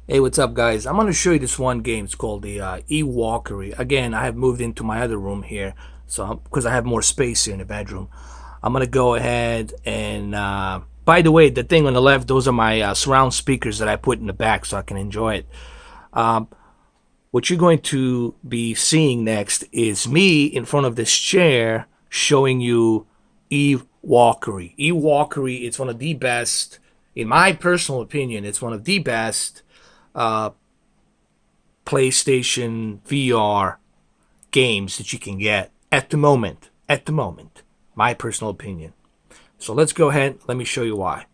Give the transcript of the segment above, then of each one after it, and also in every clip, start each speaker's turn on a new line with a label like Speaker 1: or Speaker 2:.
Speaker 1: Hey, what's up, guys? I'm going to show you this one game. It's called the EVE-Valkyrie. Again, I have moved into my other room here, so because I have more space here in the bedroom, I'm going to go ahead and. By the way, the thing on the left, those are my surround speakers that I put in the back so I can enjoy it. Um, what you're going to be seeing next is me in front of this chair showing you EVE-Valkyrie. EVE-Valkyrie, it's one of the best, in my personal opinion, it's one of the best uh, PlayStation VR games that you can get at the moment. At the moment, my personal opinion. So let's go ahead. Let me show you why.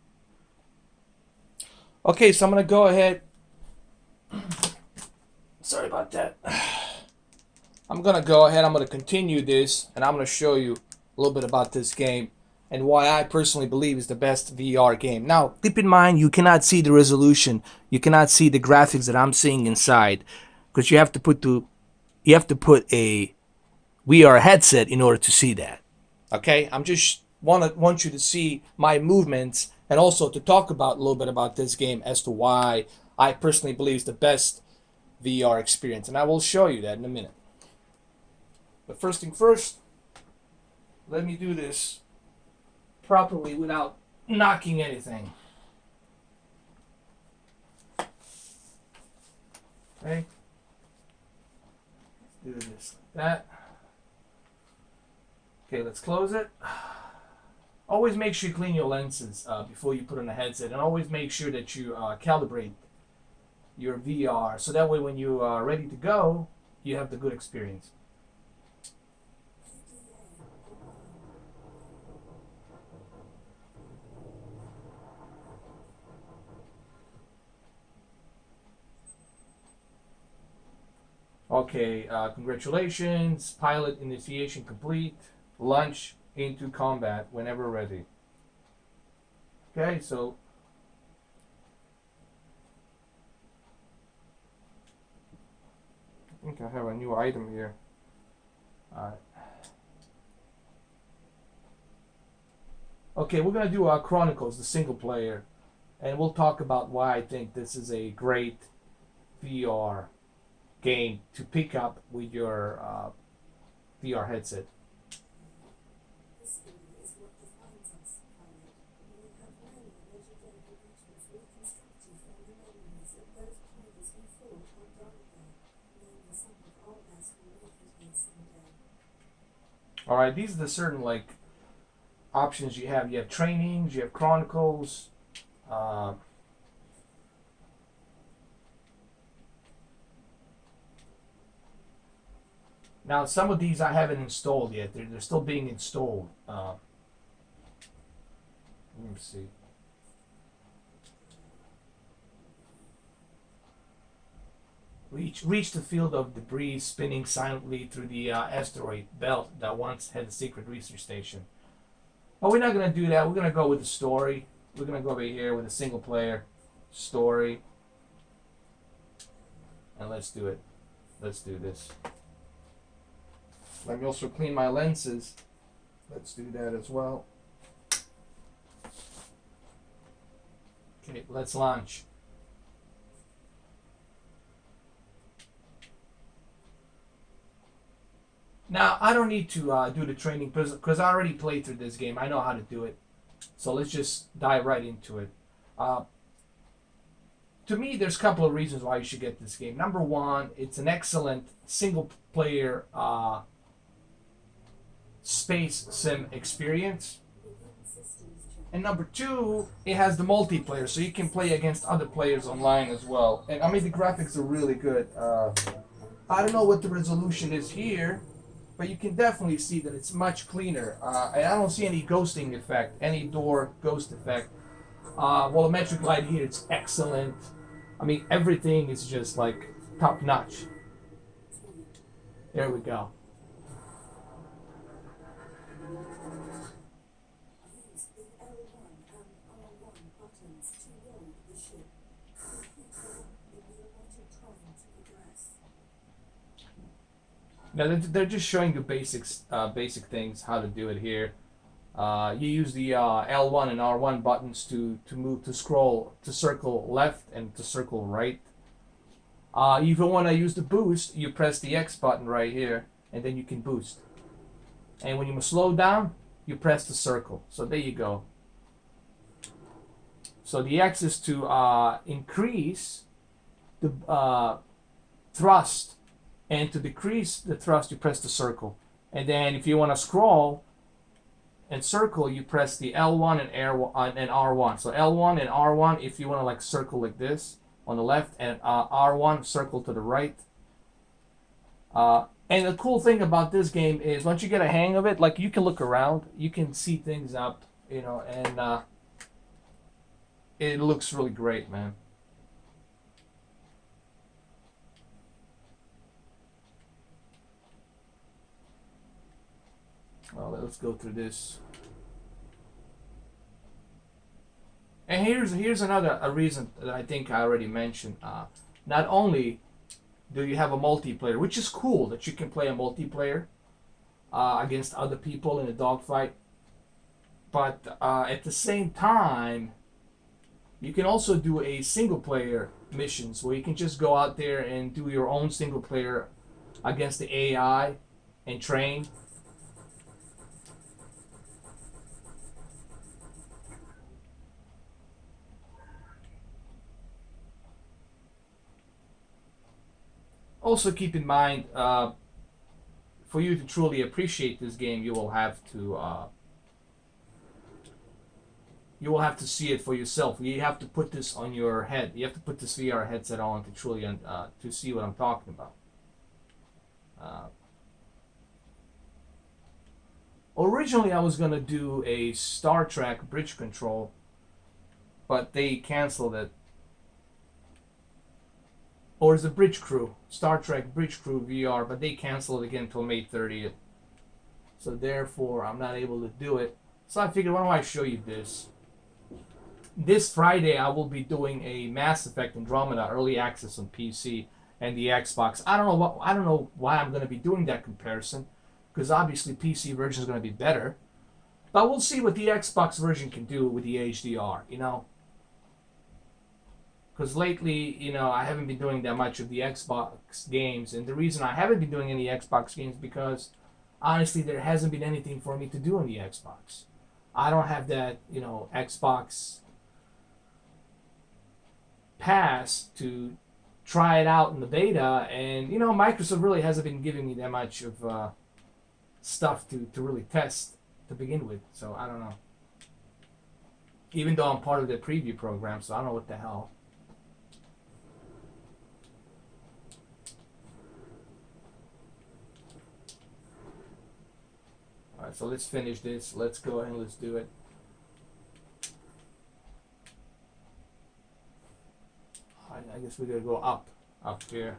Speaker 1: Okay, so I'm gonna go ahead. Sorry about that. I'm gonna go ahead. I'm gonna continue this, and I'm gonna show you a little bit about this game and why I personally believe is the best VR game. Now, keep in mind you cannot see the resolution. You cannot see the graphics that I'm seeing inside, because you have to put a VR headset in order to see that. Okay, I'm just want you to see my movements and also to talk about a little bit about this game as to why I personally believe is the best VR experience, and I will show you that in a minute. But first thing first, let me do this properly without knocking anything. Okay, do this like that. Okay, let's close it. Always make sure you clean your lenses before you put on a headset, and always make sure that you calibrate your VR so that way when you are ready to go, you have the good experience. Okay, congratulations. Pilot initiation complete. Launch into combat whenever ready. Okay, so I think I have a new item here. Alright. Okay, we're gonna do Chronicles, the single player, and we'll talk about why I think this is a great VR game to pick up with your VR headset. All right, these are the certain like options you have. You have trainings, you have chronicles. Uh, Now some of these I haven't installed yet. They're still being installed. Let me see. Reach the field of debris spinning silently through the asteroid belt that once had a secret research station. But we're not gonna do that. We're gonna go with the story. We're gonna go over here with a single player story, and let's do it. Let's do this. Let me also clean my lenses. Let's do that as well. Okay, let's launch. Now, I don't need to do the training because I already played through this game. I know how to do it. So let's just dive right into it. Uh, to me, there's a couple of reasons why you should get this game. Number one, it's an excellent single player space sim experience. And number two, it has the multiplayer, so you can play against other players online as well. And I mean, the graphics are really good. I don't know what the resolution is here, but you can definitely see that it's much cleaner. And I don't see any ghosting effect, any door ghost effect. Volumetric light here, it's excellent. I mean, everything is just like top notch. There we go. Now they're just showing you basic things how to do it here. You use the L1 and R1 buttons to move to scroll to circle left and to circle right. If you want to use the boost, you press the X button right here, and then you can boost. And when you slow down, you press the circle. So there you go. So the X is to increase the thrust, and to decrease the thrust, you press the circle. And then if you want to scroll and circle, you press the L1 and R1. So L1 and R1 if you want to like circle like this on the left, and R1 circle to the right. And the cool thing about this game is once you get a hang of it, like you can look around, you can see things up, you know, and it looks really great, man. Well, let's go through this. And here's another reason that I think I already mentioned. Not only do you have a multiplayer, which is cool that you can play a multiplayer against other people in a dogfight, but at the same time, you can also do a single player missions where you can just go out there and do your own single player against the AI and train. Also, keep in mind, for you to truly appreciate this game, you will have to see it for yourself. You have to put this on your head. You have to put this VR headset on to truly to see what I'm talking about. Originally, I was gonna do a Star Trek bridge control, but they canceled it. Or is the Bridge Crew, Star Trek Bridge Crew VR, but they canceled it again until May 30th. So therefore, I'm not able to do it. So I figured, why don't I show you this? This Friday, I will be doing a Mass Effect Andromeda early access on PC and the Xbox. I don't know why I'm going to be doing that comparison, because obviously PC version is going to be better. But we'll see what the Xbox version can do with the HDR, you know. Because lately, you know, I haven't been doing that much of the Xbox games, and the reason I haven't been doing any Xbox games because honestly, there hasn't been anything for me to do on the Xbox. I don't have that, you know, Xbox pass to try it out in the beta, and you know, Microsoft really hasn't been giving me that much of stuff to really test to begin with. So I don't know. Even though I'm part of the preview program, so I don't know what the hell. Alright, so let's finish this. Let's go ahead and let's do it. I guess we gotta go up here.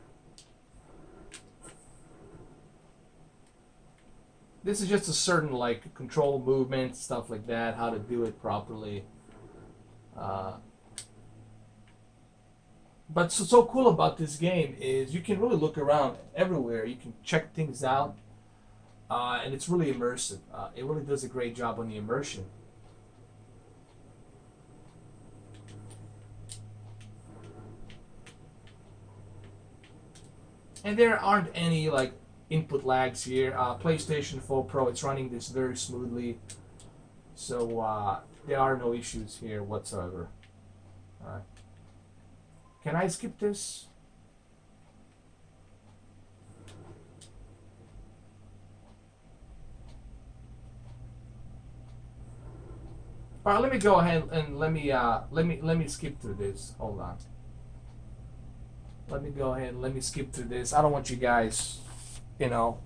Speaker 1: This is just a certain like control movement, stuff like that, how to do it properly. But so cool about this game is you can really look around everywhere. You can check things out. And it's really immersive. It really does a great job on the immersion. And there aren't any like input lags here. PlayStation 4 Pro, it's running this very smoothly. So there are no issues here whatsoever. Alright. Can I skip this? All right, let me go ahead and let me skip through this. Hold on. Let me go ahead and let me skip through this. I don't want you guys, you know,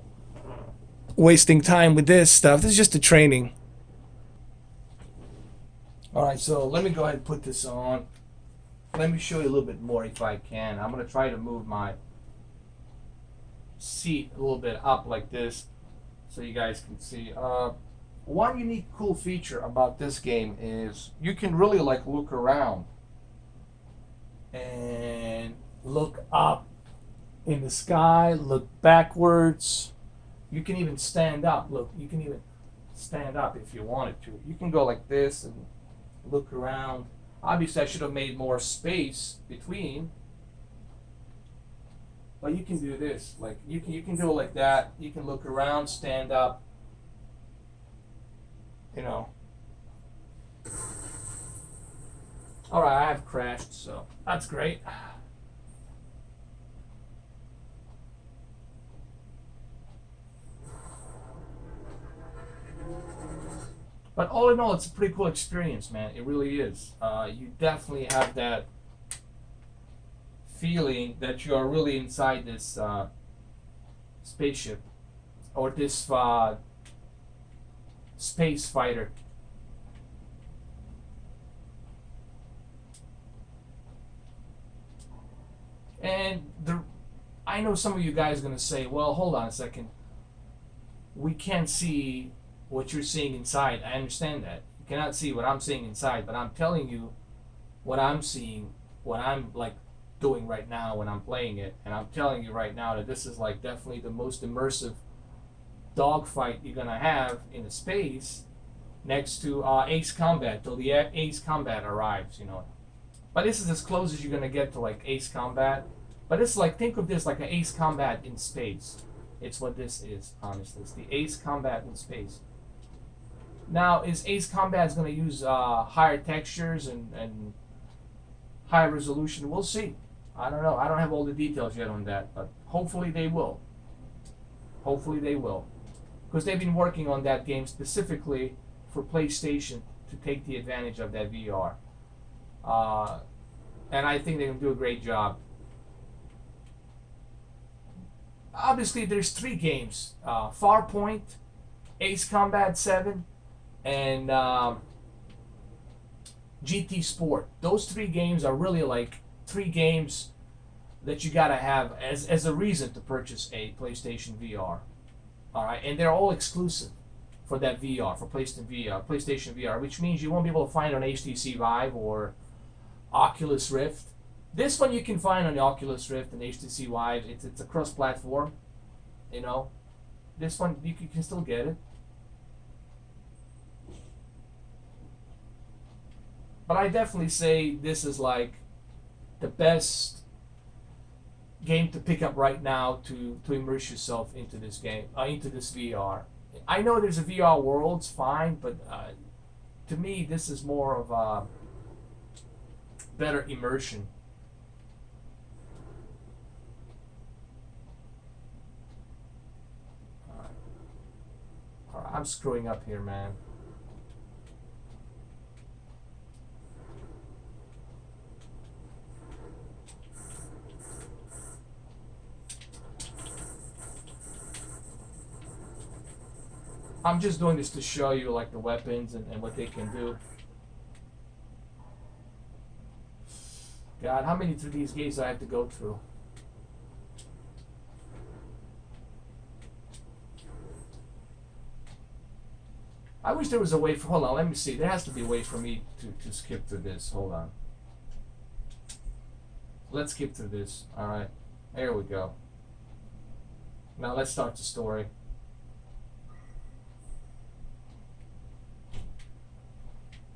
Speaker 1: wasting time with this stuff. This is just a training. All right, so let me go ahead and put this on. Let me show you a little bit more if I can. I'm gonna try to move my seat a little bit up like this, so you guys can see. One unique cool feature about this game is you can really like look around and look up in the sky, look backwards. You can even stand up. Look, you can even stand up if you wanted to. You can go like this and look around. Obviously, I should have made more space between. But you can do this. Like you can do it like that. You can look around, stand up. You know. All right, I have crashed, so that's great. But all in all, it's a pretty cool experience, man. It really is. You definitely have that feeling that you are really inside this spaceship or this space fighter. And I know some of you guys are gonna say, "Well, hold on a second. We can't see what you're seeing inside." I understand that you cannot see what I'm seeing inside, but I'm telling you what I'm seeing, what I'm like doing right now when I'm playing it, and I'm telling you right now that this is like definitely the most immersive dogfight you're gonna have in a space next to Ace Combat till the Ace Combat arrives, you know. But this is as close as you're gonna get to like Ace Combat. But it's like, think of this like an Ace Combat in space. It's what this is, honestly. It's the Ace Combat in space. Now, is Ace Combat going to use higher textures and higher resolution? We'll see. I don't know. I don't have all the details yet on that, but hopefully they will. Hopefully they will. Because they've been working on that game specifically for PlayStation to take the advantage of that VR. And I think they're going to do a great job. Obviously, there's 3 games. Farpoint, Ace Combat 7, and GT Sport. Those 3 games are really like 3 games that you gotta have as a reason to purchase a PlayStation VR. Alright, and they're all exclusive for that VR, for PlayStation VR, which means you won't be able to find it on HTC Vive or Oculus Rift. This one you can find on the Oculus Rift and HTC Vive. It's a cross-platform, you know. This one you can still get it. But I definitely say this is like the best game to pick up right now to immerse yourself into this game, into this VR. I know there's a VR world, it's fine, but to me this is more of a better immersion. I'm screwing up here, man. I'm just doing this to show you like the weapons and what they can do. God, how many of these games do I have to go through? I wish there was a way for, hold on, let me see. There has to be a way for me to skip through this. Hold on. Let's skip through this. Alright. There we go. Now let's start the story.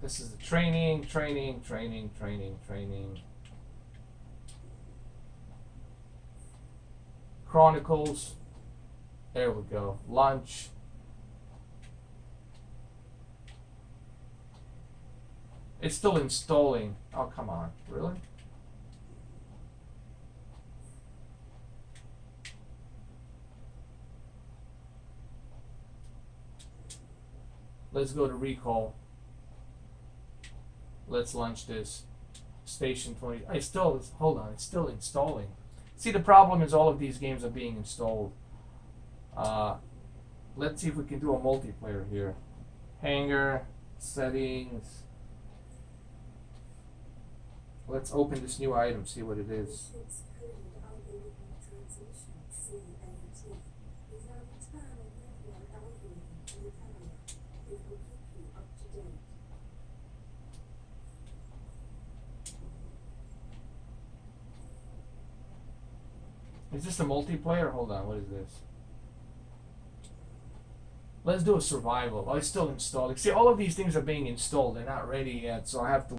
Speaker 1: This is the training. Chronicles. There we go. Lunch. It's still installing. Oh, come on. Really? Let's go to recall. Let's launch this. Station 20. Hold on. It's still installing. See, the problem is all of these games are being installed. Let's see if we can do a multiplayer here. Hangar. Settings. Let's open this new item, see what it is. Is this a multiplayer? Hold on, what is this? Let's do a survival. Oh, it's still installing. See, all of these things are being installed. They're not ready yet, so I have to